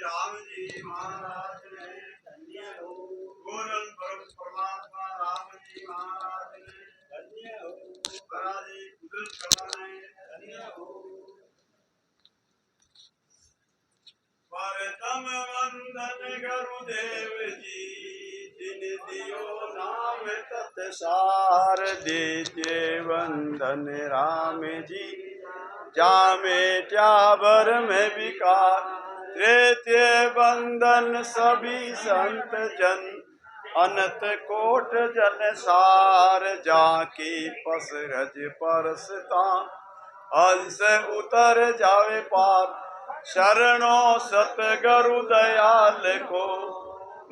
राम जी महाराज ने धन्य हो। पूर्ण परमात्मा राम जी महाराज ने धन्य हो। महाराज कुदरत करवाने धन्य हो। परतम वंदन गुरुदेव जी, जिन दियो नाम तत्सार। दीजिए वंदन राम जी, जामे ट्यावर में विकार। तृतीय वंदन सभी संत जन, अनंत कोट जन सार। जाकी पसरज परसता, हंस उतर जावे पार। शरणों सतगुरु दयाल को,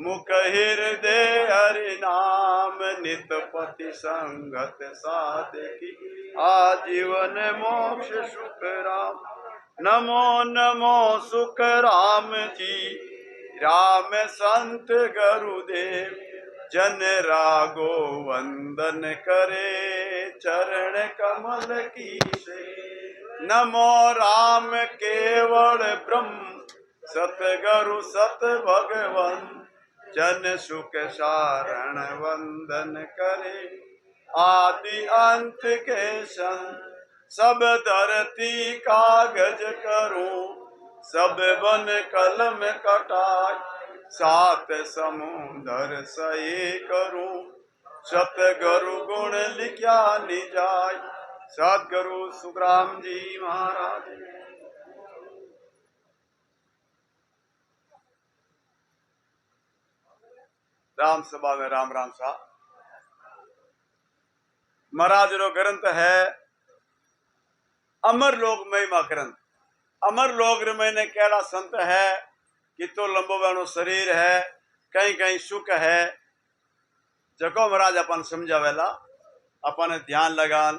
मुख हृदय हरि नाम। नित पति संगत साधकी, आजीवन मोक्ष सुख राम। नमो नमो सुख राम जी, राम संत गुरुदेव। जन रागो वंदन करे, चरण कमल की से। नमो राम केवल ब्रह्म, सतगुरु सत भगवन। जन सुख सारण वंदन करे, आदि अंत के संग। सब धरती कागज करूं, सब बन कलम कटाय। सात समुंदर सही करूं, सतगुरु गुण लिखा निजाय। सतगुरु सुखराम जी महाराज। राम सभा में राम राम सा। महाराज रो ग्रंथ है अमर लोक महिमा ग्रंथ। अमर लोक में केड़ा संत है कि तो लंबो बनो शरीर है, कहीं कहीं सुख है। जको महाराज अपन समझावेला, अपन ध्यान लगान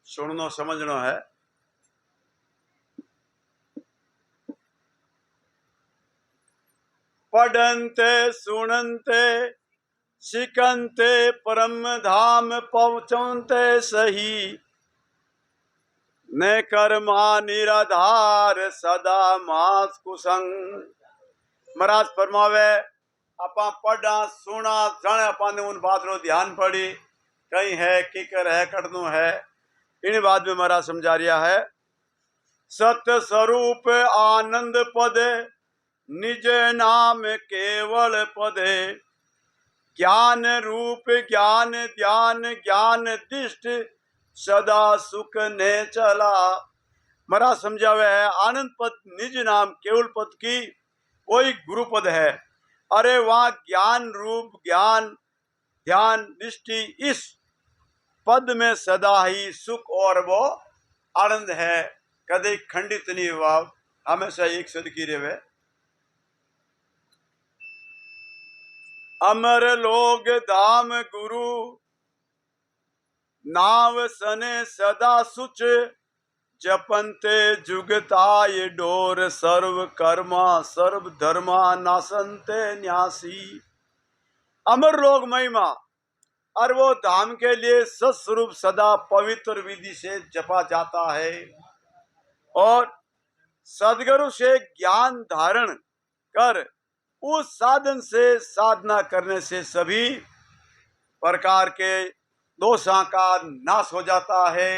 सुननो समझनो है। पढ़नते सुनते सिकंते, परम धाम पहुंचते सही। ने कर्मा निराधार, सदा मास कुसंग। महाराज फरमावे अपा पढ़ा सुना जन अपन उन बात रो ध्यान पड़ी, कहीं है किकर है कटनो है। इन बात में महाराज समझा रिया है। सत्य स्वरूप आनंद पदे, निज नाम केवल पदे। ज्ञान रूप ज्ञान ध्यान, ज्ञान दिष्ट सदा सुख ने चला। महाराज समझावे है आनंद पद निज नाम केवल पद की वही गुरु पद है। अरे वहां ज्ञान रूप ज्ञान ध्यान दृष्टि, इस पद में सदा ही सुख और वो आनंद है। कभी खंडित नहीं हुआ, हमेशा एक सद की रेवे। अमर लोग धाम गुरु, नाव सने सदा सुच। जपनते जुगताय डोर, सर्व कर्मा सर्व धर्मा नासनते न्यासी। अमर लोक महिमा, और वो धाम के लिए सत्स्वरूप सदा पवित्र विधि से जपा जाता है। और सदगुरु से ज्ञान धारण कर उस साधन से साधना करने से सभी प्रकार के दोषों का नाश हो जाता है।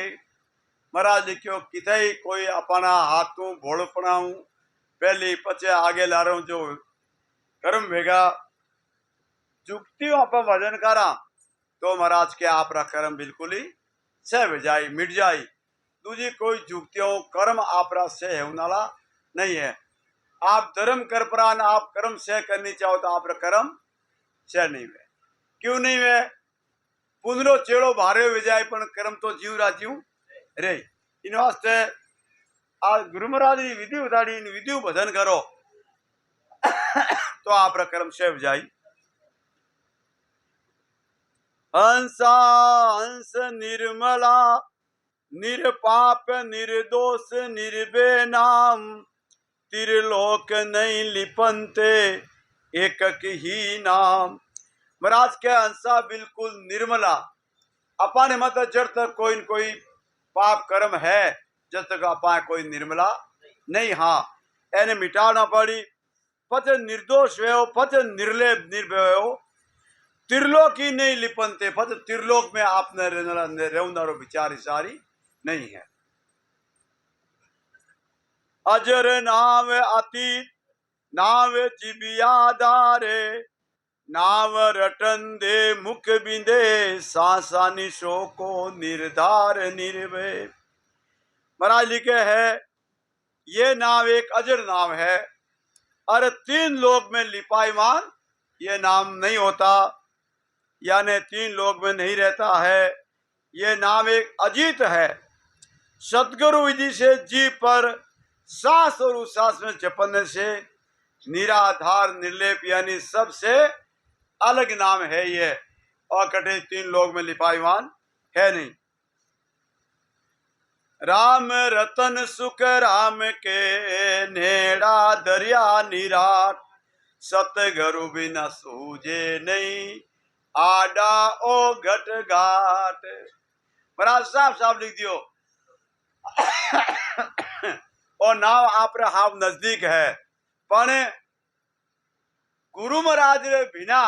महाराज लिखो कितई कोई अपना हाथों भोड़ पड़ाऊं, पहले पचे आगे ला रहा हूं। जो कर्म भेगा जुक्तियों आप भजन करा तो महाराज के आपरा कर्म बिल्कुल ही सह जाई मिट जाई। दूजी कोई जुक्तियों कर्म आपरा से है उनाला नहीं है। आप धर्म कर प्राण आप कर्म सह करनी चाहो तो आपरा कर्म सह नहीं हुए। क्यों नहीं हुए? पुनरो चेड़ो भारे हो जाए पर कर्म तो जीव राजीव रे। इन वास्ते आज गुरु महाराज की विधि बताड़ी, इन विधि भजन करो तो आपरा कर्म सह जाई। हंसा हंस निर्मला, निरपाप निर्दोष निर्भय नाम। त्रिलोक नहीं लिपनते, एक ही नाम। महाराज के हंसा बिल्कुल निर्मला। अपने मत जब तक कोई न कोई पाप कर्म है, जब तक अपा कोई निर्मला नहीं। हाँ एने मिटाना पड़ी। पच निर्दोष हो, पच निर्लेप निर्भय हो, त्रिलोकी नहीं लिपनते, पच त्रिलोक में आपने रहनारो विचार सारी नहीं है। अजर नाव अतीत नाव जिबियादारे, नाव रटन दे मुख बिंदे, सासानी शो को निर्धार निर्भय। महाराज लिखे है ये नाव एक अजर नाव है, और 3 लोक में लिपायमान ये नाम नहीं होता, यानी 3 लोक में नहीं रहता है। ये नाम एक अजीत है। सतगुरु विधि से जी पर सांस और उच्छ्वास में जपने से निराधार निर्लेप यानी सबसे अलग नाम है ये, और कटे 3 लोक में लिपायमान है नहीं। राम रतन सुख राम के, नेड़ा दरिया निराट, सतगुरु बिना सूझे नहीं, आडा ओ घट घाट। महाराज साफ साफ लिख दियो और नाव आप हाव नजदीक है, पण गुरु महाराज रे बिना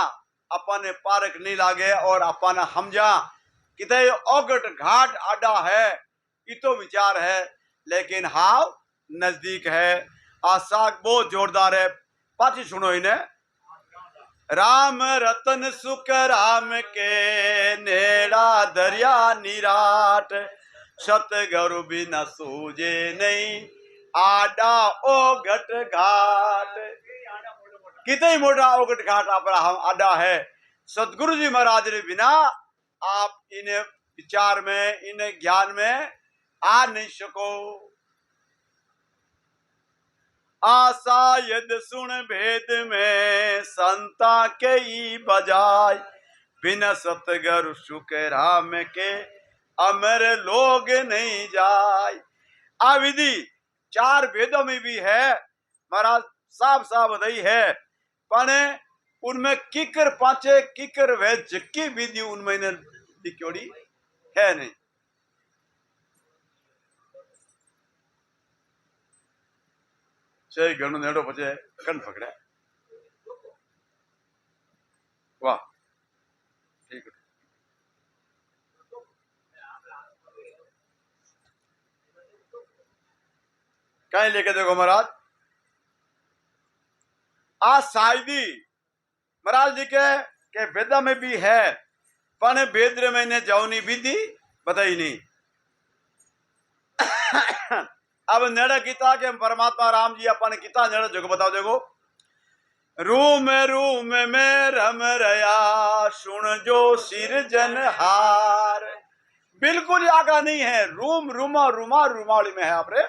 अपन पारक नहीं लागे, और अपन समझा किते ओगट घाट आडा है, ये तो विचार है, लेकिन हाव नजदीक है। आसाक बहुत जोरदार है, पाची सुनो इन्हें। राम रतन सुख राम के, नेड़ा दरिया निराट, सतगुरु बिना सूझे नहीं, आडा ओ घट घाट। कितने मोटा ओगट घाट आप आडा है। सतगुरु जी महाराज ने बिना आप इन्हें विचार में, इन्हें ज्ञान में आ नहीं सको। आशा यद सुन भेद में, संता के ही बजाय, बिन सतगुरु सुख राम के, अमर लोग नहीं जाय। आ विधि 4 वेदों में भी है, महाराज साफ साफ बताई है, पण उनमें किकर पांचे किकर वे जक्की विधि उनमें लिखोड़ी है नहीं। सही घणो नेड़ो पचे कन पकड़ा, वाह ठीक है। कहीं लेके देखो महाराज, आ शायदी महाराज लिखे के वेदा में भी है, पण वेद में ने जाऊनी विधि बताई नहीं। अब नेड़ा किता के परमात्मा राम जी अपन किता नेड़ा जगह बताओ देखो। रूम में रम रया, सुन जो सिरजन हार। बिल्कुल आगा नहीं है, रूम रुमा रुमा रुमाली में है आपरे।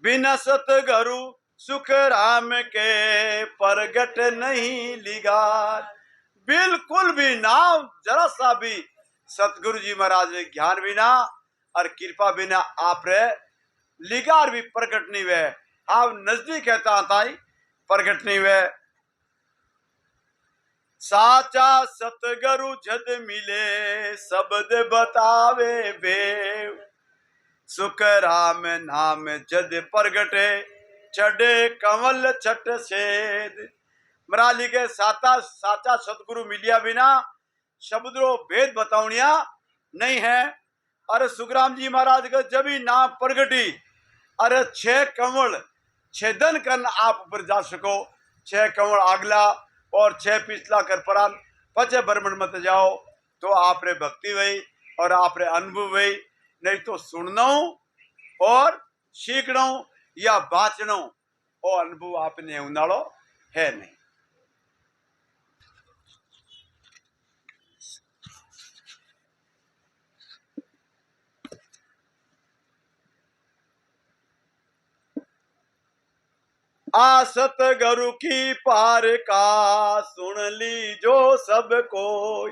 बिना सतगुरु सुख राम के, परगट नहीं लिगार। बिल्कुल भी नाम जरा सा भी सतगुरु जी महाराज ने ज्ञान बिना और कृपा बिना आप रे लिगार भी प्रकट नहीं वे। आप नजदीक कहता ताई प्रकट नहीं वे। साचा सतगुरु जद मिले, शब्द बतावे बेव, सुख राम नाम जद प्रगटे, चढ़े कंवल छट सेद। मराली के साता साचा सतगुरु मिलिया बिना शब्दों भेद बताउनिया नहीं है। अरे सुखराम जी महाराज का जब ही नाम प्रगटी, अरे 6 कंवल छेदन कर आप ऊपर जा सको। 6 कंवल आगला और 6 पिछला कर परान पचे बरमण मत जाओ, तो आप रे भक्ति वही और आप रे अनुभव वही। नहीं तो सुनना और सीखना या बाचना और अनुभव आपने उनाड़ो है नहीं। आ सतगुरु की पार का, सुन ली जो सब कोई।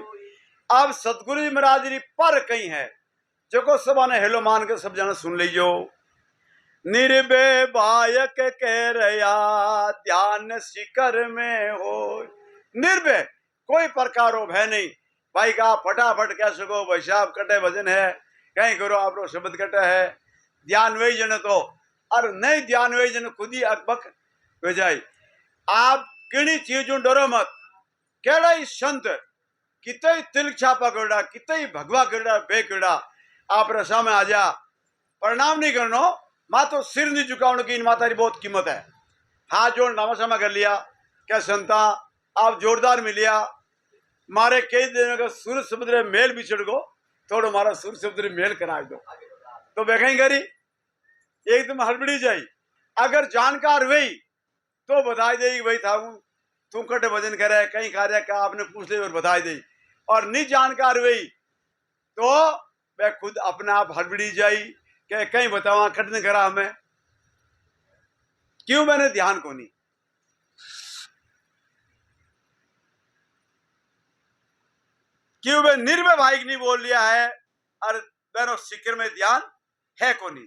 अब सतगुरु जी महाराज जी पर कहीं है, जो सब ने हेलो मान के सब जना सुन लीजो। निर्भय बायक कह रहा, ध्यान शिखर में हो। निर्भय कोई प्रकार हो भय नहीं। भाई का फटाफट कह सको भाई साहब कटे भजन है, कहीं करो आप शब्द कटे है, ध्यान वही जन तो और नहीं ध्यान वे जन खुद ही अकबक हो जाए। आप किनी चीजों डरो मत, केड़ा ही संत कितने ही तिलक छापा करड़ा, कितने ही भगवा करड़ा, बे करड़ा आप रसा में आ जा, प्रणाम नहीं करनो, माँ तो सिर नहीं झुकाने की, इन माता की बहुत कीमत है। हाथ जोड़ नमस्कार कर लिया, क्या संता आप जोरदार मिलिया, मारे कई दिनों का सूर्य समुद्र मेल बिछड़ गो, थोड़ा मारा सूर्य समुद्र मेल करा दो, तो बेखें करी एकदम हड़बड़ी जाई। अगर जानकार वही तो बधाई देगी, वही था तू कटे भजन करे कहीं कार्य का आपने पूछ ले और बधाई दे, और नहीं जानकार वही तो वह खुद अपने आप हड़बड़ी जाई कि कहीं बतावा कटने करा हमें, क्यों मैंने ध्यान को नहीं, क्यों वे निर्भय भाई नहीं बोल लिया है, और बहनों सिक्र में ध्यान है को नहीं।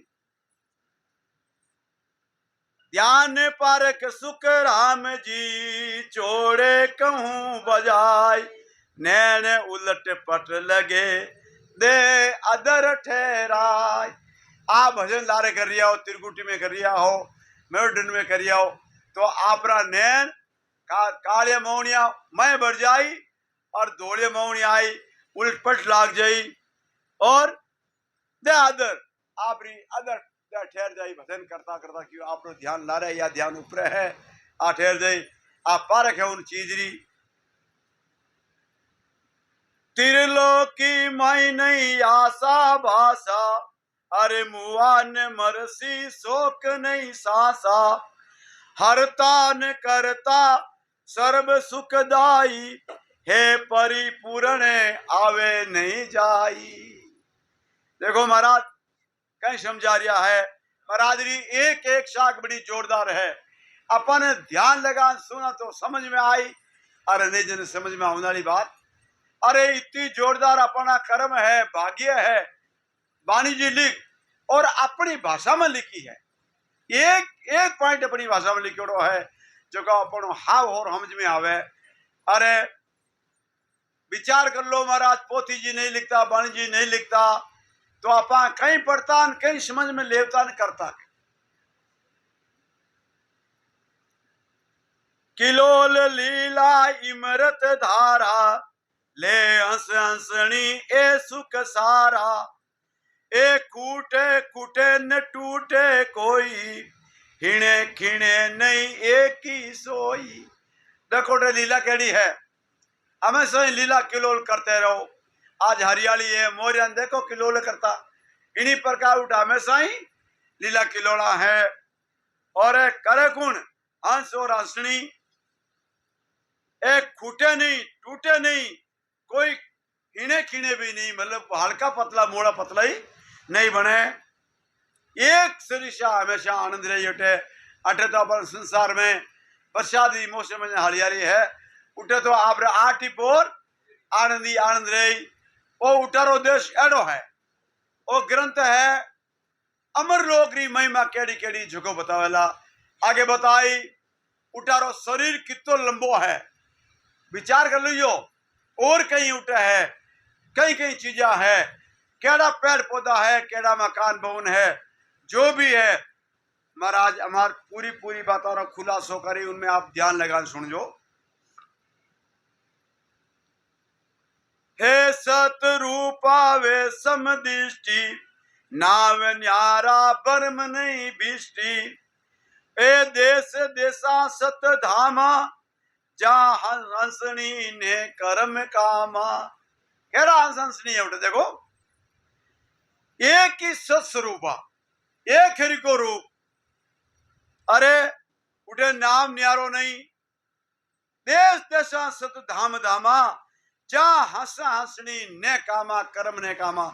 ध्यान पारक सुख राम जी चोड़े कहूं बजाय, नैन उलट पट लगे दे अदर ठहराय। आप भजन लारे कर रिया हो, त्रिकुटी में कर रिया हो, मेरुडन में कर रिया हो, तो आपरा नैन काले मौनिया मैं बढ़ जाई और धोले मौनी आई उलट पट लाग जाई, और दे अदर आपरी अदर ठहर जाई भजन करता करता, क्यों आप लोग ध्यान ला रहे या ध्यान ऊपर है आ ठहर जाई, आप पारक है उन चीजरी। त्रिलोकी माई नहीं आशा भाषा, अरे मुआ ने मरसी शोक नहीं सासा, हरता न करता सर्व सुखदाई, हे परिपूर्ण आवे नहीं जाई। देखो महाराज कहीं समझा रिया है, महाराजरी एक एक शाख बड़ी जोरदार है, अपन ध्यान लगा सुना तो समझ में आई, अरे नहीं जन समझ में आने वाली बात, अरे इतनी जोरदार अपना कर्म है, भाग्य है, वाणी जी लिख और अपनी भाषा में लिखी है, एक एक पॉइंट अपनी भाषा में लिखो है जो का अपन हाव और समझ में आवे। अरे विचार कर लो महाराज, पोथी जी नहीं लिखता, वाणी जी नहीं लिखता, तो आप कहीं पढ़ता कहीं समझ में लेवता न करता। किलोल लीला इमरत धारा, ले हंस हंसनी ए सुख सारा, ए कूटे कूटे न टूटे कोई, हिणे खिणे नहीं एक ही सोई। देखो लीला केड़ी है, हमें सही लीला किलोल करते रहो। आज हरियाली है, मोरियन देखो किलोल करता, इन्हीं प्रकार उठा हमेशा ही लीला किलोला है। और करे कुण हंस और हंसनी, एक खूटे नहीं टूटे नहीं, कोई हिने खीने भी नहीं, मतलब हल्का पतला मोड़ा पतला ही नहीं बने, एक सरिशा हमेशा आनंद रही उठे। अटे तो अपन संसार में प्रसादी मौसम में हरियाली है, उठे तो आप आटी पोर आनंदी आनंद रही। वो उठारो देश एडो है, वो ग्रंथ है अमर लोक री महिमा केड़ी केड़ी झुको बतावेला। आगे बताई उठारो शरीर कितो लंबो है, विचार कर लीजिए, और कहीं उठा है, कई कई चीजा है, केड़ा पेड़ पौधा है, केड़ा मकान भवन है, जो भी है महाराज हमार पूरी पूरी बातों खुलासो करी, उनमें आप ध्यान लगा सुन जो। हे सतरूपा वे समदृष्टि, नाव न्यारा बर्म नहीं बिष्टि, ए देश देशा सत धामा, जहां हंसनी ने कर्म कामा। कह रहा हंसनी है उठे, देखो एक ही सत्स्वरूपा, एक हरि को रूप, अरे उठे नाम न्यारो नहीं, देश देशा सत धाम धामा, जा हंस हंसनी ने कामा, कर्म ने कामा,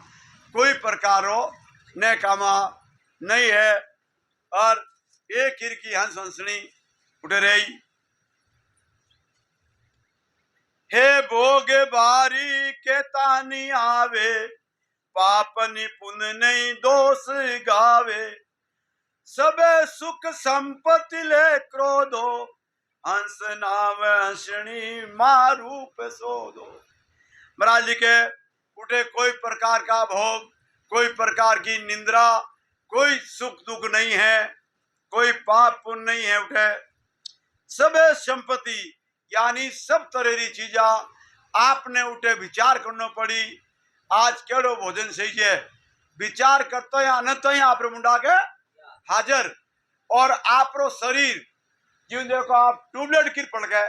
कोई प्रकारो ने कामा नहीं है, और एक हिर की हंस हंसनी उठ रही। हे भोग बारी के तानी आवे, पाप निपुन नहीं दोष गावे, सबे सुख संपत्ति ले क्रोधो, हंस नाम हंसनी मारूप सोधो। महाराज जी के उठे कोई प्रकार का भोग, कोई प्रकार की निंद्रा, कोई सुख दुख नहीं है, कोई पाप पुण्य नहीं है उठे सब संपत्ति यानी सब तरह की चीजा आपने उठे विचार करना पड़ी आज केड़ो भोजन सही है विचार करते हैं अनंत ही आप मुंडा के हाजर और आपरो शरीर जिन देखो आप ट्यूबलाइट की पड़ गए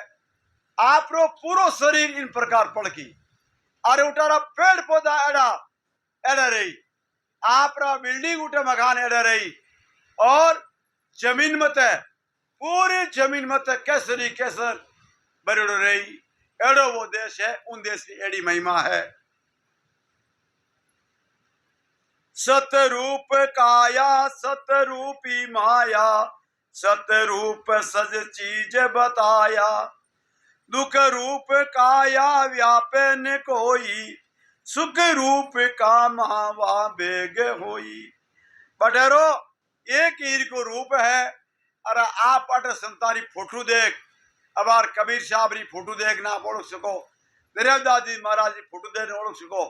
आपरो पूरो शरीर इन प्रकार पड़ की अरे उठारा पेड़ पौधा एड़ा एड़ा रही आपरा बिल्डिंग उठे मकान एड़ा रही और जमीन मत है पूरी जमीन मत केसरी केसर बरड़ो रही एड़ो वो देश है उन देश की एड़ी महिमा है सतरूप काया सतरूपी माया सतरूप सज चीज बताया दुख रूप काया व्यापे न कोई सुख रूप का महावा बेग होई बटेरो एक ईर को रूप है अरे आप अट संतारी फोटो देख अब आर कबीर साहब री फोटो देख ना ओढ़ सको देवदास जी महाराज की फोटो देख ओढ़ सको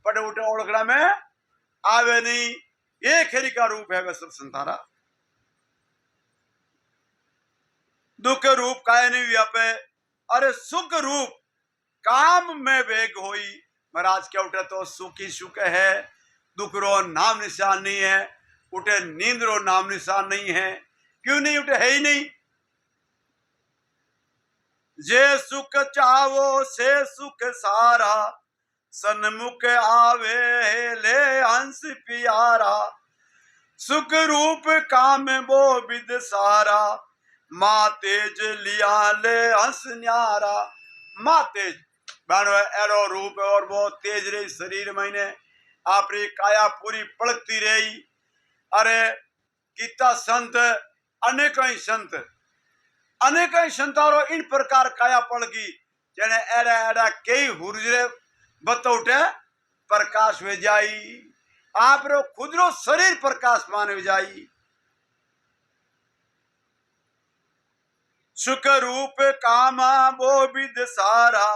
बट उठे ओढ़ना में आवे नहीं ये खेरी का रूप है वह सब संतारा दुख रूप काय नहीं व्यापे अरे सुख रूप काम में वेग होई महाराज क्या उठे तो सुख ही सुख है दुख रो नाम निशान नहीं है उठे नींद रो नाम निशान नहीं है क्यों नहीं उठे है ही नहीं जे सुख चावो से सुख सारा सन्मुख आवे ले हंस प्यारा सुख रूप काम वो विद सारा माँ तेज लिया ले हंस न्यारा माँ तेज बानो एरो रूप और वो तेज रही शरीर महीने आपरी काया पूरी पड़ती रही अरे गीता संत अनेक ही संतारो इन प्रकार काया पड़ गई जने एड़ा एड़ा कई हुरजरे बतौटे प्रकाश में जाई आप रो खुद रो शरीर प्रकाश मान में जाई सुख रूप कामा वो विद सारा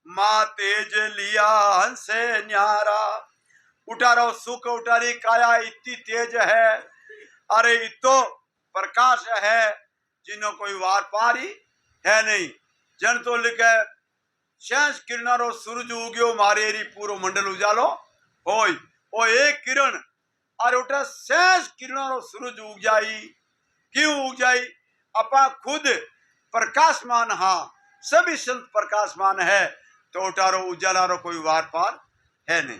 माँ तेज लिया हंसे न्यारा उठारो सुख उठारी काया इतनी तेज है अरे इतो प्रकाश है जिन्हों कोई वार पारी है नहीं जन तो लिखे शेष किरणारो सूरज उग्यो मारे री पूरो मंडल उजालो होय ओ एक किरण और उठा शेष किरणारो सूरज उग जाई क्यों उग जाई अपा खुद प्रकाशमान हाँ सभी संत प्रकाशमान है तो उठारो उजाला रो कोई वार पार है नहीं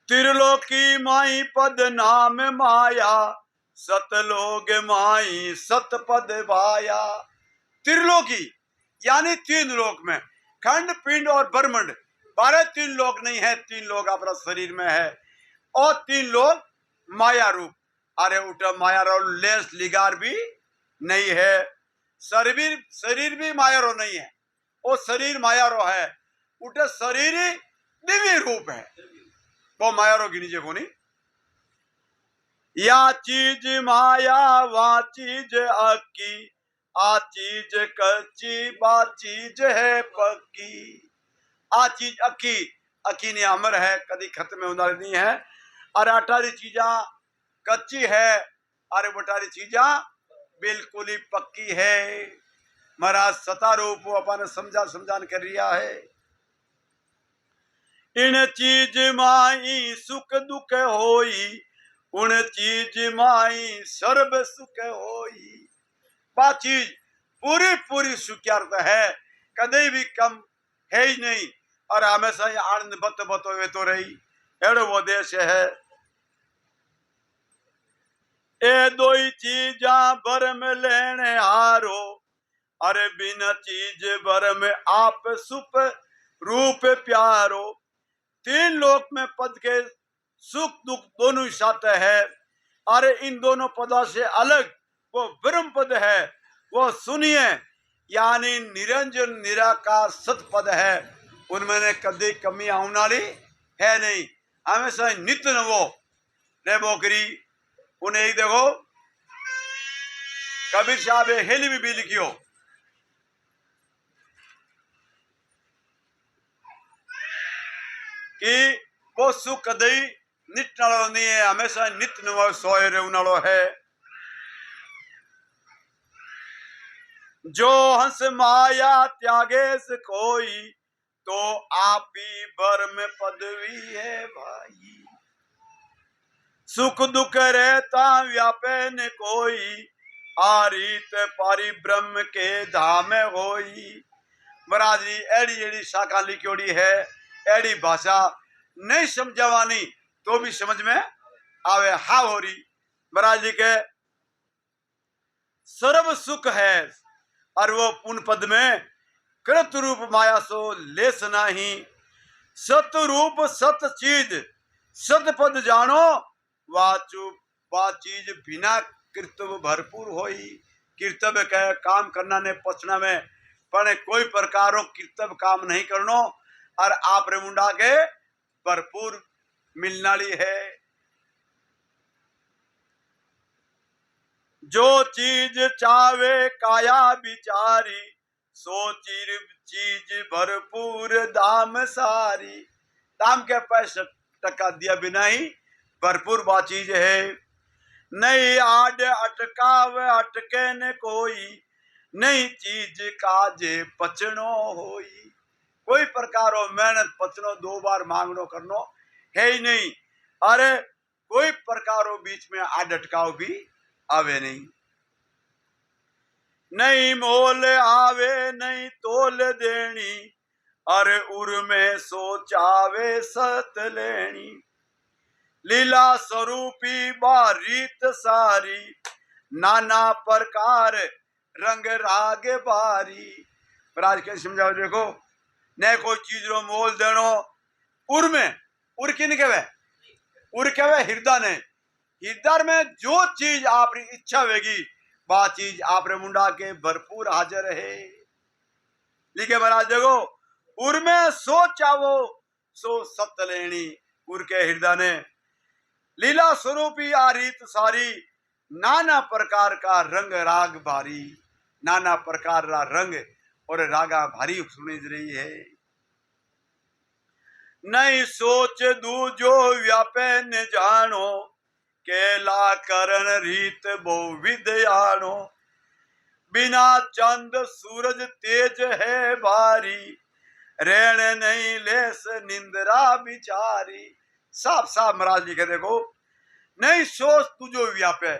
त्रिलोकी माई पद नाम माया सतलोग माई सतपद वाया त्रिलोकी यानी तीन लोक में खंड पिंड और ब्रह्मंड 12 लोक नहीं है 3 लोक अपना शरीर में है और 3 लोक माया रूप अरे उठा माया रो लेस लिगार भी नहीं है शरीर भी माया रो नहीं है वो शरीर माया रो है उठे शरीर दिव्य रूप है तो माया रो गिनी जे कोनी या चीज माया वा चीज अक्की आ चीज कच्ची बा चीज है पक्की आ चीज अक्की अक्की ने अमर है कभी खत्म होने नहीं है अरे अटारी चीजा कच्ची है अरे बटारी चीजा बिल्कुल ही पक्की है महाराज सता रूप अपन समझान कर रिया है इन चीज माई सुख दुख होई उन चीज माई सर्व सुख होई पा चीज पूरी पूरी सुख्यार्थ है कदे भी कम है ही नहीं और हमेशा ही आनंद बत हुए तो रही एड़ो वो देश है ए दो ही चीजा बर में लेने हारो अरे बिना चीज बर में आप सुप रूप प्यारो 3 लोक में पद के सुख दुख दोनों ही साथ है अरे इन दोनों पदों से अलग वो ब्रह्म पद है वो सुनिए यानी निरंजन निराकार सत पद है उनमें कभी कमी आने वाली है नहीं हमेशा नित्य न वो ले बोकरी उन्हें ही देखो कबीर साहब हेली भी लिखियो कि वो सुख कदई निट नालो नहीं है, हमेशा नित नवा सोए रहने वालो है। जो हंस माया त्यागे से कोई, तो आप ही भर में पदवी है भाई। सुख दुख रहता व्यापे न कोई, आरीत पारी ब्रह्म के धाम होई। महाराज जी एड़ी एड़ी शाखा लिखोड़ी है, एड़ी भाषा नहीं समझावानी तो भी समझ में आवे हा हो रही। महाराज जी के सर्व सुख है, और वो पुन पद में कृत रूप माया सो लेस नाही। सत रूप सत चीज सत पद जानो, वाचु वा चीज बिना कृतव्य भरपूर होई। कर्तव्य कह काम करना ने पचना में, पर कोई प्रकारो कर्तव्य काम नहीं करनो, और आप रे मुंडा के भरपूर मिलनाली है। जो चीज चावे काया बिचारी, सो चीज भरपूर दाम सारी। दाम के पैसे टका दिया बिना ही भरपूर बा चीज है। नहीं आड अटकाव अटके न कोई, नहीं चीज काजे पचनो होई। कोई प्रकारो मेहनत पचनो दो बार मांगनो करनो है ही नहीं। अरे कोई प्रकारो बीच में आड अटकाव भी आवे नहीं। नहीं मोल आवे नहीं तोल देनी, अरे उर में सोचावे सत लेनी। लीला स्वरूपी बारीत सारी, नाना प्रकार रंग राग बारी। महाराज के समझाओ देखो, न कोई चीज रो मोल देनो उर में, उर किन कहवे, उर कहवे हृदय ने। हृदय में जो चीज आपकी इच्छा होगी, वह चीज आप रे मुंडा के भरपूर हाजिर है। लिखे महाराज देखो, उर में सो चावो सो सत लेनी, उर के हृदय ने। लीला स्वरूपी आ रीत सारी, नाना प्रकार का रंग राग भारी। नाना प्रकार का रंग और रागा भारी सुनी रही है। नहीं सोच दू जो व्यापे न जानो, केला करण रीत बहु विद्यानो। बिना चंद सूरज तेज है भारी, रेण नहीं लेस निंद्रा बिचारी। साफ साफ महाराज लिखे देखो, नहीं सोच तुझो व्यापे,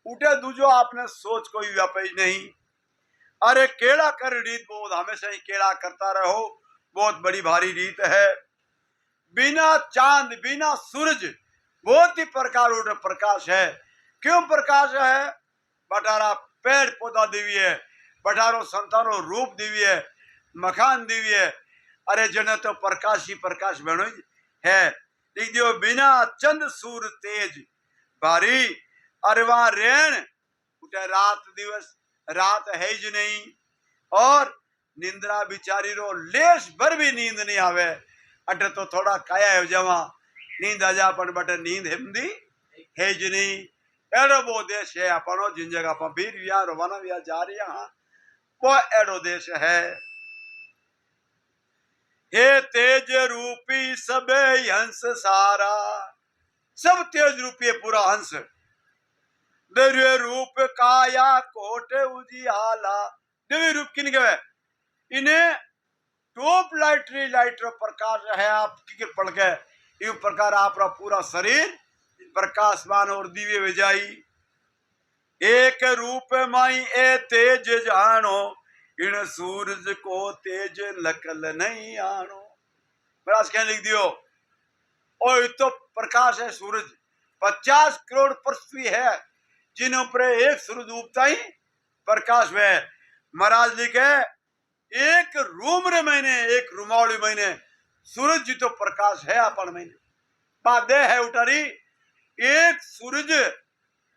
उठे दूजो आपने सोच कोई व्यापे ही नहीं। अरे केड़ा कर रीत बहुत, हमेशा ही केड़ा करता रहो, बहुत बड़ी भारी रीत है। बिना चांद बिना सूरज, बहुत ही प्रकार उठ प्रकाश है। क्यों प्रकाश है? बटारा पेड़ पौधा दिव्य है, बटारो संतानो रूप दिव्य है, मकान दिव्य है। अरे जन तो प्रकाश ही प्रकाश बनो है। लिख दियो बिना चंद सूर तेज भारी, अरे वहां रेण उठे रात दिवस, रात है ही नहीं। और निंद्रा बिचारी रो लेश भर भी नींद नहीं आवे। अटे तो थोड़ा काया हो जावा नींद आ जा, पण बटे नींद हिमदी है ज नहीं। एड़ो वो देश है अपनो, जिन जगह पर भीर विया रवाना विया जा रही हाँ, वो एड़ो देश है। हे तेज रूपी सब हंस सारा, सब तेज रूपी पूरा हंस। दिव्य रूप काया कोट उजियाला। दिव्य रूप किन कहे? इन्हें टॉप लाइटरी लाइटर प्रकाश है आपकी पड़ के, इस प्रकार आपका पूरा शरीर प्रकाशमान और दिव्य विजाई। एक रूप माई ए तेज जानो, इन सूरज को तेज नकल नहीं आनो। महाराज क्या लिख दियो, और तो प्रकाश है सूरज, 50 करोड़ पृथ्वी है, जिन पर एक सूरज उगता ही प्रकाश है। महाराज लिखे एक रूम रे महीने, एक रुमावली महीने सूरज जी तो प्रकाश है अपन महीने बादे है उठारी। एक सूरज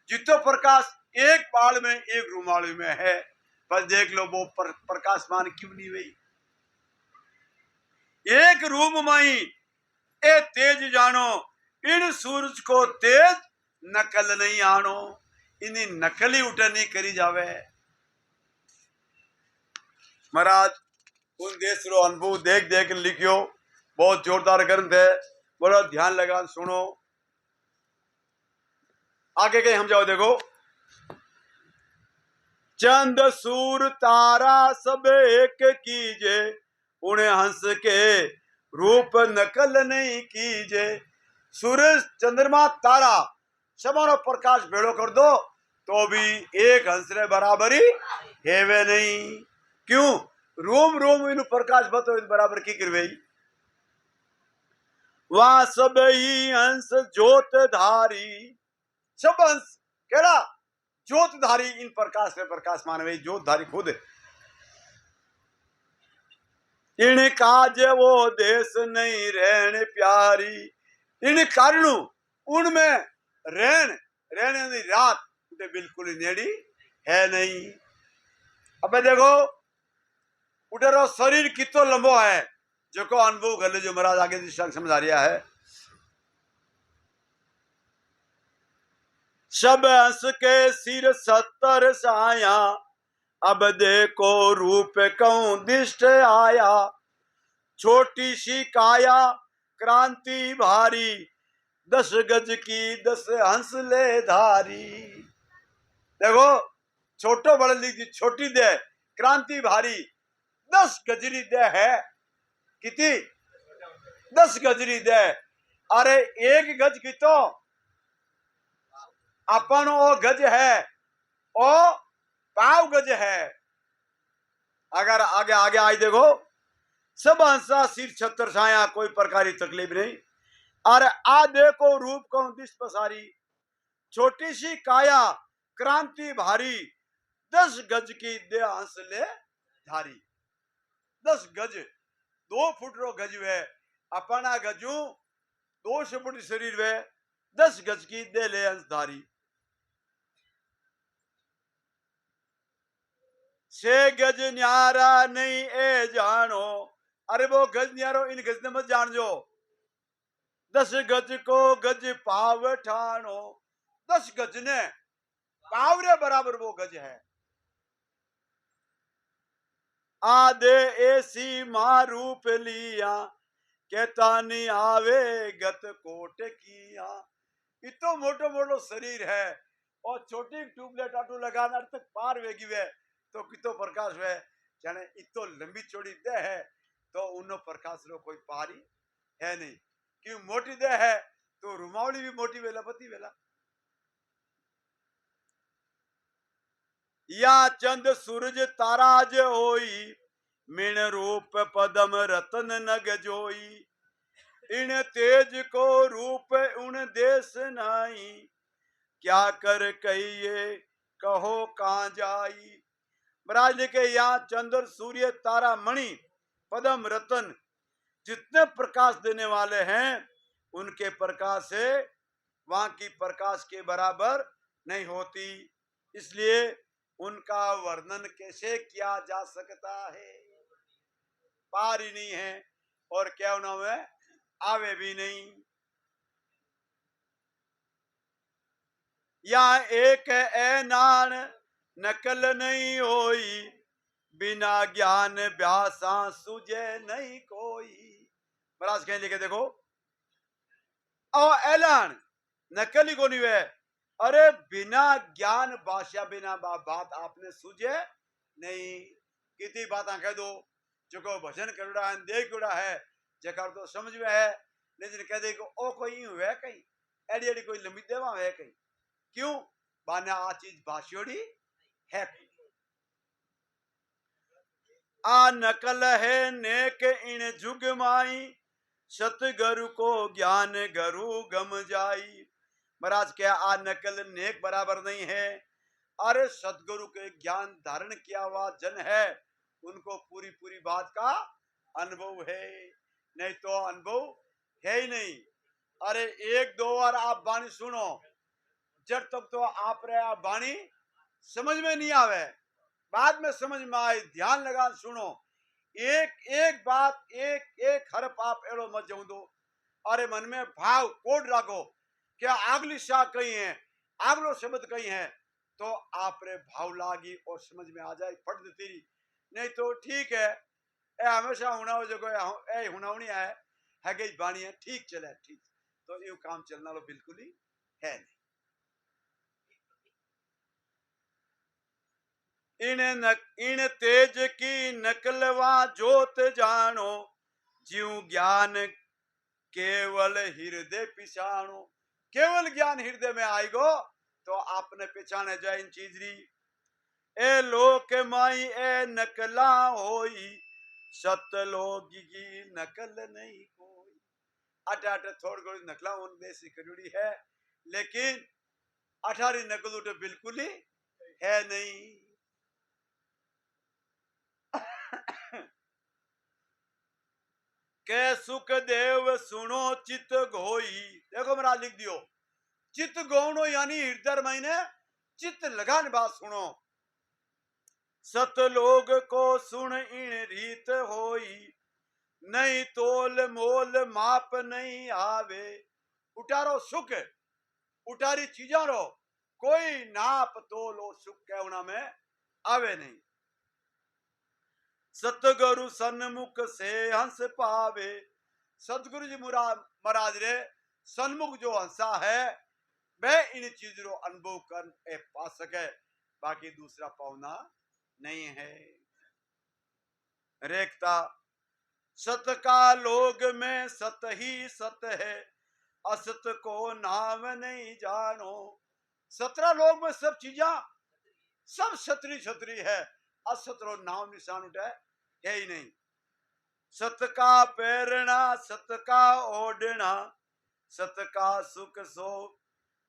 जितो प्रकाश एक बाल में एक रुमावली में है, बस देख लो वो प्रकाशमान क्यों नहीं हुई। एक रूम माई ए तेज जानो, इन सूरज को तेज नकल नहीं आनो। इन्हीं नकली उठा नहीं करी जावे। महाराज उन देश रो अनुभव देख देख लिखियो, बहुत जोरदार ग्रंथ है, बड़ा ध्यान लगा सुनो। आगे कहीं हम जाओ देखो, चंद सूर तारा सब एक कीजे, उन्हें हंस के रूप नकल नहीं कीजे। सूरज चंद्रमा तारा समानो प्रकाश भेड़ो कर दो तो भी एक हंस रे बराबरी हेवे नहीं। क्यों? रोम रोम इन प्रकाश बतो इन बराबर की करवेई। वहां सब ही हंस जोत धारी, सब हंस केड़ा जोत धारी, इन प्रकाश में प्रकाश मानवे जोत धारी खुद। इन काज वो देश नहीं रहने प्यारी, इन कारणों उनमें रहने रात उठे बिल्कुल नेड़ी है नहीं। अब देखो उठेरो शरीर कितो लंबो है, जो को अनुभव कर ले, जो महाराज आगे दिशा समझ आ रहा है। सब हंस के सिर 70 साया, अब देखो रूप कहूं दिष्ट आया। छोटी सी काया क्रांति भारी, 10 गज की 10 हंस ले धारी। देखो छोटो बड़ ली छोटी दे क्रांति भारी, 10 गजरी दे है, कितनी 10 गजरी दे। अरे एक गज की तो अपन ओ गज है, ओ पाव गज है। अगर आगे आगे आई देखो, सब हंसा सिर 76 छाया, कोई प्रकार की तकलीफ नहीं। अरे आ देखो रूप को दिश पसारी, छोटी सी काया क्रांति भारी, 10 गज की दे हंस ले धारी। 10 गज 2 फुट रो गज वे, अपना गजू 2 फुट शरीर वे, 10 गज की दे ले हंस धारी। 6 गज न्यारा नहीं ए जानो, अरे वो गज न्यारो इन गज ने मत जान जो। 10 गज को गज पाव ठानो, 10 गज ने पावरे बराबर वो गज है। आधे ऐसी मां रूप लिया, कहता नहीं आवे गत कोट किया। इतो मोटो मोटो शरीर है और छोटी ट्यूबलाइट आटू लगाना तक पार वेगी वे तो कितो प्रकाश वे, जाने इतो लंबी चौड़ी दे है तो उन्नो प्रकाश रो कोई पारी है नहीं। क्यों? मोटी दे है तो रुमावली भी मोटी वेला पति वेला। या चंद सूरज ताराज होई, मिण रूप पदम रतन नग जोई। इन तेज को रूप उन देश नाई, क्या कर कहिए कहो कहां जाई। महाराज लिखे यहाँ चंद्र सूर्य तारा मणि पदम रतन जितने प्रकाश देने वाले हैं, उनके प्रकाश से वहां की प्रकाश के बराबर नहीं होती। इसलिए उनका वर्णन कैसे किया जा सकता है, पार ही नहीं है और क्या उन्होंने आवे भी नहीं। या एक ए नान नकल नहीं होई, बिना ज्ञान व्यासा सुझे नहीं कोई। महाराज कहीं लिखे देखो, और ऐलान नकल ही को नहीं वे, अरे बिना ज्ञान भाषा बिना बात आपने सुझे नहीं। कितनी बात कह दो, जो को भजन करुड़ा है देख उड़ा है जकर तो समझ में है, लेकिन कह दे को ओ कोई हुए कहीं एडी एडी कोई लंबी देवा है कहीं। क्यों? बाना आ चीज भाषियोड़ी है। आ नकल है नेक इन जुग माई, सतगुरु को ज्ञान गुरु गम जाई। महाराज क्या आ नकल नेक बराबर नहीं है, अरे सतगुरु के ज्ञान धारण किया हुआ जन है, उनको पूरी पूरी बात का अनुभव है, नहीं तो अनुभव है ही नहीं। अरे एक दो बार आप वाणी सुनो, जब तक तो आप रे आप वाणी समझ में नहीं आवे, बाद में समझ में आए, ध्यान लगा सुनो। एक एक बात एक एक हरफ आप एड़ो मत जाऊं दो, अरे मन में भाव कोड रखो क्या आगली शाह कही है, आगलो शब्द कही है, तो आप रे भाव लागी और समझ में आ जाए फट देती। नहीं तो ठीक है ए हमेशा हुना जो ए हुनावनी है गई बाणी है ठीक चले ठीक, तो ये काम चलना लो बिल्कुल ही है नहीं। इन तेज की नकलवा जोत जानो, जीव ज्ञान केवल हृदय पिछाणो। केवल ज्ञान हृदय में आएगो तो आपने पहचाने जाए इन चीजरी। ए लोक माई ए नकला होई, सतलोक की नकल नहीं कोई। अट अट थोड़ी थोड़ी नकला उन देसी करूड़ी है, लेकिन अठारी नकल तो बिल्कुल ही है नहीं। के सुख देव सुनो चित गोई। देखो मेरा लिख दियो, चित गौणो यानी हृदय महीने चित लगाने बात सुनो। सतलोग को सुन इन रीत होई, नहीं तोल मोल माप नहीं आवे। उठारो सुख, उठारी चीजा रो कोई नाप तोल और सुख कहना में आवे नहीं। सतगुरु सन्मुख से हंस पावे। सतगुरु जी महाराज रे सन्मुख जो हंसा है वह इन चीज रो अनुभव कर पा सके, बाकी दूसरा पावना नहीं है। रेखता सत का लोग में सत ही सत है, असत को नाम नहीं जानो। 17 लोग में सब चीजा सब छतरी छतरी है, असत रो नाम निशान उठे है ही नहीं। सत का पैरना सत का ओढ़ना, सत का सुख सो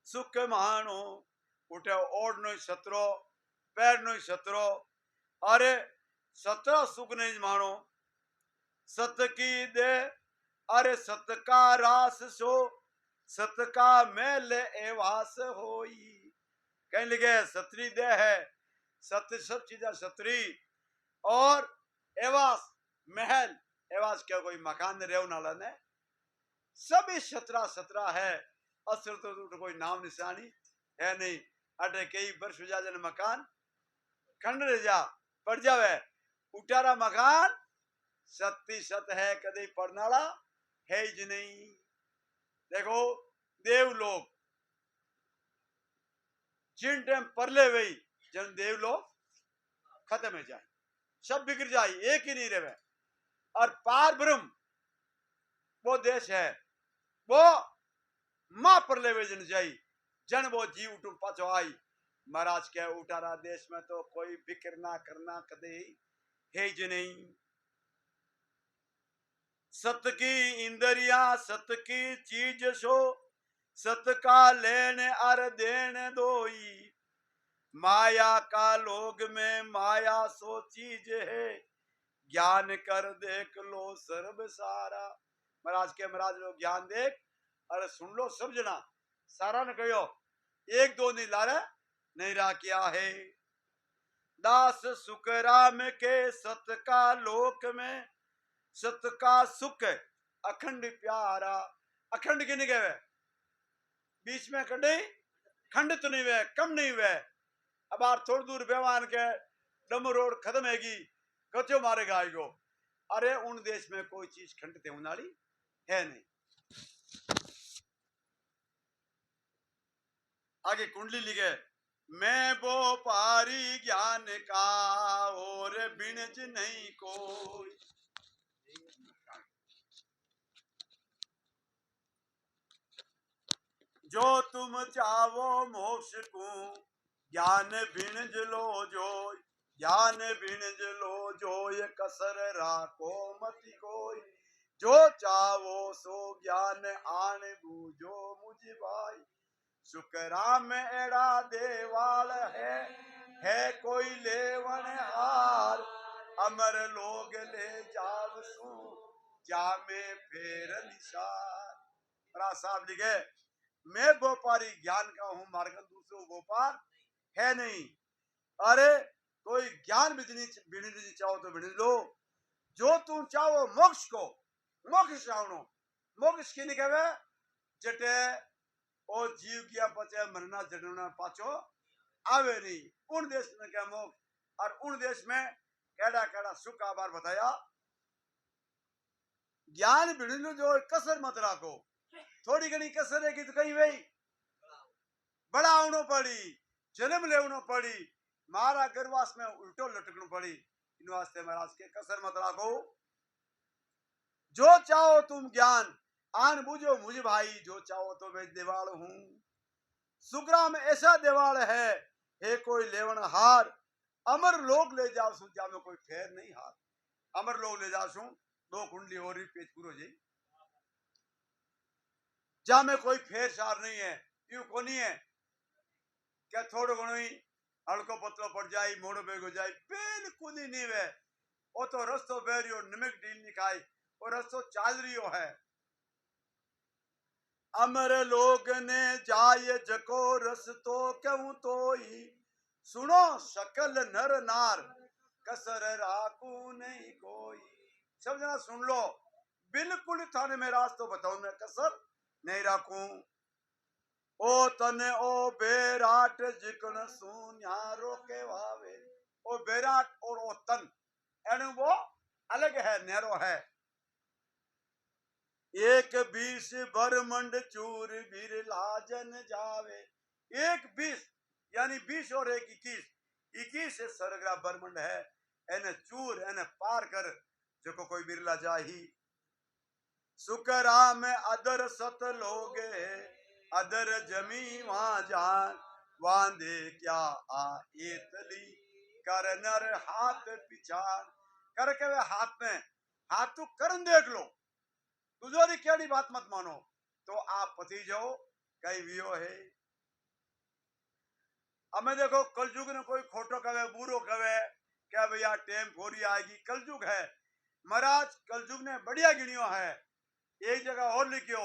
सुख मानो। उठे ओढ़नो सतरो पैरनो सतरो, अरे 17 सुख नहीं मानो। सत की दे अरे सत का रास सो, सत का मेल एवास होई। कहीं लिखे सतरी दे है, सत्य सब चीजें सतरी, और एवास महल, एवास क्या कोई मकान रेव नाला ने, सभी 17 है। असर तो कोई नाम निशानी है नहीं। अटे कई वर्ष जा जन मकान खंड जा पड़ जावे, उठारा मकान सत्य सत है, कदे पढ़नाला है ही नहीं। देखो देव लोग जिन टाइम परले वही जन देव लोग खत्म हो जाए, सब बिगड़ जाए, एक ही नहीं रहे। और पार ब्रह्म वो देश है, वो मां परले वे जन जाई, जन वो जीव उठू पाछो आई। महाराज के उठारा देश में तो कोई फिक्र ना करना कदे है ही नहीं। सत की इंद्रिया सत की चीज सो, सत का लेने अर देने दोई। माया का लोग में माया सो चीज है, ज्ञान कर देख लो सर्व सारा। महाराज के महाराज लोग ज्ञान देख अरे सुन लो सब जना, सारा ने कहो एक दो नहीं ला रहा नहीं रहा क्या है। दास सुखराम के सत का लोक में, सत का सुख अखंड प्यारा। अखंड की नहीं कहे, बीच में कटे खंडित नहीं वे, कम नहीं वे। अब आप थोड़ी दूर बेवान के डम रोड खत्म हैगी, कचो मारेगा आएगो। अरे उन देश में कोई चीज खंडित होने वाली है नहीं। आगे कुंडली लिखे, मैं वो पारी ज्ञान का और बिनज नहीं कोई। जो तुम चाहो मोक्ष को, ज्ञान बिनज लो जो, ज्ञान बिनज लो जो, ये कसर राखो मति कोई। जो चाहो सो ज्ञान आन बूझो मुझ भाई। सुखराम एड़ा देवाल है कोई लेवन हार। अमर लोग ले जाव सू, जामे फेर निशार। साहब लिखे, मैं व्यापारी ज्ञान का हूं, मार्ग दूसरों व्यापार है नहीं। अरे कोई ज्ञान बिजनी चाहो तो बिजनी लो। जो तुम चाहो मोक्ष को, मोक्ष चाहो, मोक्ष की नहीं कहे जटे ओ जीव किया पचे मरना जटना पाचो आवे नहीं। उन देश में क्या मोक्ष, और उन देश में कैडा कैडा सुख आभार बताया। ज्ञान बिजनी जो कसर मत राखो, थोड़ी घनी कसर है कि तो कहीं वही बड़ा होना पड़ी, जन्म लेना पड़ी, मारा गर्वास में उल्टो लटकणु पड़ी। इन वास्ते महाराज के कसर मत राखो। जो चाहो तुम ज्ञान आन बूझो मुझ भाई, जो चाहो तो मैं देवाल हूं। सुग्राम ऐसा देवाल है, हे कोई लेवन हार, अमर लोग ले जाओ सु, जा में कोई फेर नहीं हार। अमर लोग ले जाओ सु, दो कुंडली और पेज पूरो जी, जा में कोई फेर सार नहीं है। यू कोनी है क्या थोड़ो घणो ही हल्को पतलो पड़ जाए, मोड़ो बेगो जाए, बिल्कुल ही नहीं वे। वो तो रस्तो बेरियो नमक ढील नहीं खाई, वो रस्तो चाल रियो है। अमर लोग ने जाय जको रस्तो क्यों तो ही, सुनो सकल नर नार कसर राकू नहीं कोई। सब जना सुन लो, बिल्कुल थाने में रास्तो बताऊं, मैं कसर नहीं राखूं। ओ तने ओ बेराट जिकन सुन्यारो के वावे। ओ बेराट और ओ तन एनु वो अलग है, नेरो है। एक 20 बरमंड चूर बीर लाजन जावे। एक 20 यानी 20 और एक 21, 21 सरगरा बरमंड है, एने चूर एने पार कर जो कोई बिरला जाही। सुकरा में अदर सत लोगे, अदर जमी वहां जान, वांदे क्या आ एतली कर नर हाथ पिछान। कर के वे हाथ में हाथ तू करन देख लो, तुझोरी केड़ी बात मत मानो, तो आप पति जाओ कई वियो है। हमें देखो कलयुग ने कोई खोटो कवे बुरो कवे क्या भैया टेम फोरी आएगी, कलयुग है महाराज। कलयुग ने बढ़िया गिनियो है, एक जगह और लिखियो,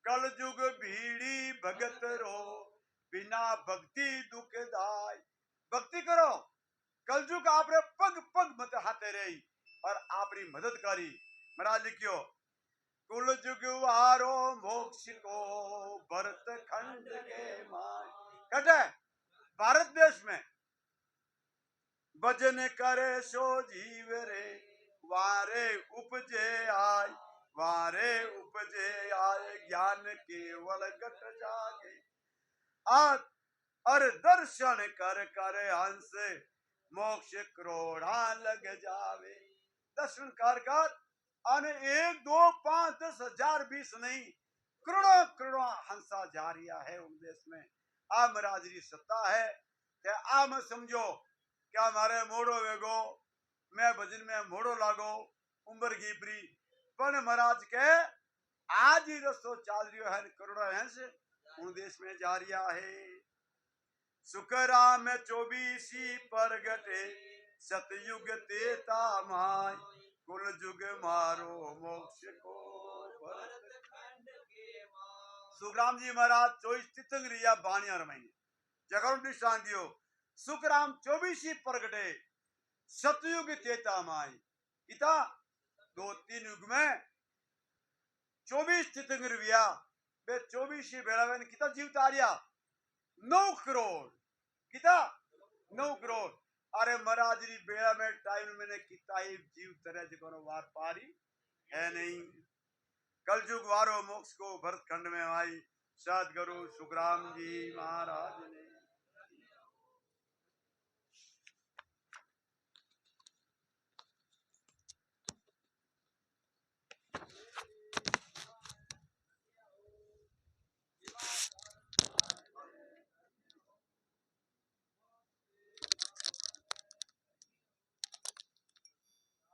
कलयुग भीड़ी भगत रो, बिना भक्ति दुखदाय। भक्ति करो, कलयुग आपरे पग पग मत हाथे रही और आपरी मदद करी। महाराज लिखियो, कुल जुग वारो मोक्ष को भरत खंड के माय। कहते भारत देश में भजन करे सो जीव रे, वारे उपजे आय, वारे उपजे आय, ज्ञान केवल गत जागे। और दर्शन कर कर हंस, मोक्ष क्रोड़ा लग जावे। दर्शन कर कर अने 1 2 5 10 हजार 20 नहीं, करोड़ों करोड़ों हंसा जा रिया है उन देश में। आ महाराज की सत्ता है कि आ मत समझो क्या हमारे मोड़ो वेगो, मैं भजन में मोड़ो लागो उम्र गीबरी, पण महाराज के आज ही रस्तो चाल रियो है, करोड़ों हंस उन देश में जा रिया है। सुकरा में 24 परगटे, सतयुग तेता माय, कुल जुग मारो मोक्ष को भरत खंड के माय। सुखराम जी महाराज 24 तितंगरिया बाणिया रमाई जगह दृष्टान दियो। सुखराम 24 परगटे, सतयुग तेता माय। इता 2-3 युग में 24 तितंगर विया, बे 24 बेड़ावेन किता जीव तारिया 9 करोड़, किता 9 करोड़। अरे महाराज री बेड़ा में टाइम मैंने किता ही जीव तरह जो वार पारी है नहीं। कलयुग वारो मोक्ष को भरत खंड में आई, सदगुरु सुखराम जी महाराज ने।